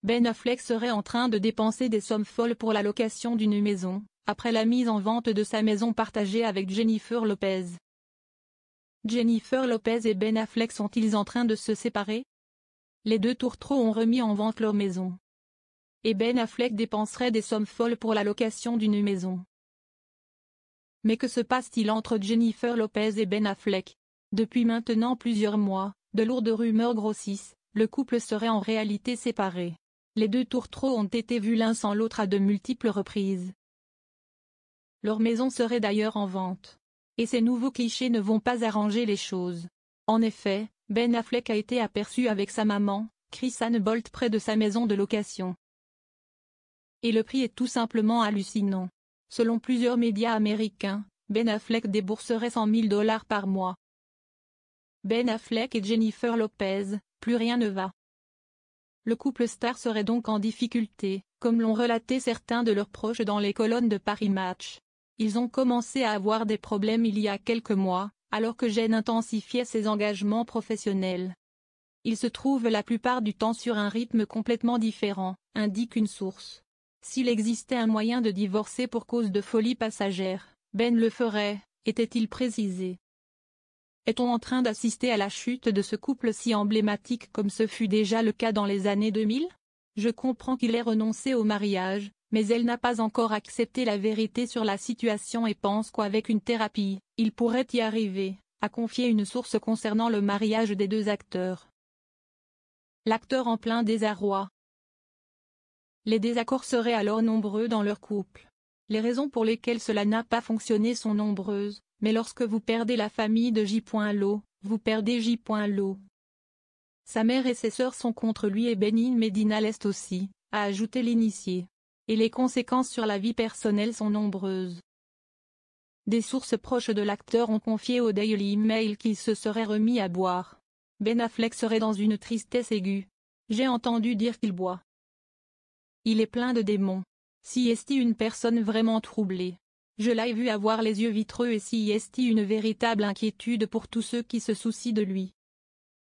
Ben Affleck serait en train de dépenser des sommes folles pour la location d'une maison, après la mise en vente de sa maison partagée avec Jennifer Lopez. Jennifer Lopez et Ben Affleck sont-ils en train de se séparer? Les deux tourtereaux ont remis en vente leur maison. Et Ben Affleck dépenserait des sommes folles pour la location d'une maison. Mais que se passe-t-il entre Jennifer Lopez et Ben Affleck? Depuis maintenant plusieurs mois, de lourdes rumeurs grossissent, le couple serait en réalité séparé. Les deux tourtereaux ont été vus l'un sans l'autre à de multiples reprises. Leur maison serait d'ailleurs en vente. Et ces nouveaux clichés ne vont pas arranger les choses. En effet, Ben Affleck a été aperçu avec sa maman, Kristen Bolt près de sa maison de location. Et le prix est tout simplement hallucinant. Selon plusieurs médias américains, Ben Affleck débourserait $100 000 par mois. Ben Affleck et Jennifer Lopez, plus rien ne va. Le couple star serait donc en difficulté, comme l'ont relaté certains de leurs proches dans les colonnes de Paris Match. Ils ont commencé à avoir des problèmes il y a quelques mois, alors que Jen intensifiait ses engagements professionnels. Ils se trouvent la plupart du temps sur un rythme complètement différent, indique une source. S'il existait un moyen de divorcer pour cause de folie passagère, Ben le ferait, était-il précisé. Est-on en train d'assister à la chute de ce couple si emblématique comme ce fut déjà le cas dans les années 2000? Je comprends qu'il ait renoncé au mariage, mais elle n'a pas encore accepté la vérité sur la situation et pense qu'avec une thérapie, il pourrait y arriver, a confié une source concernant le mariage des deux acteurs. L'acteur en plein désarroi. Les désaccords seraient alors nombreux dans leur couple. Les raisons pour lesquelles cela n'a pas fonctionné sont nombreuses, mais lorsque vous perdez la famille de J.Lo, vous perdez J.Lo. Sa mère et ses sœurs sont contre lui et Benin Medina l'est aussi, a ajouté l'initié. Et les conséquences sur la vie personnelle sont nombreuses. Des sources proches de l'acteur ont confié au Daily Mail qu'il se serait remis à boire. Ben Affleck serait dans une tristesse aiguë. J'ai entendu dire qu'il boit. Il est plein de démons. Si est-il une personne vraiment troublée? Je l'ai vu avoir les yeux vitreux et si est-il une véritable inquiétude pour tous ceux qui se soucient de lui.